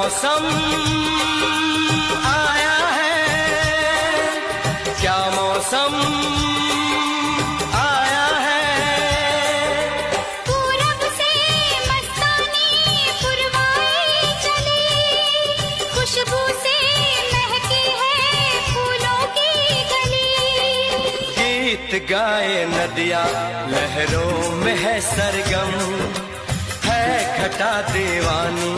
मौसम आया है, क्या मौसम आया है। पूरब से मस्तानी पुरवाई चली, खुशबू से महकी है फूलों की गली। गीत गाए नदियाँ लहरों में है सरगम, है घटा दीवानी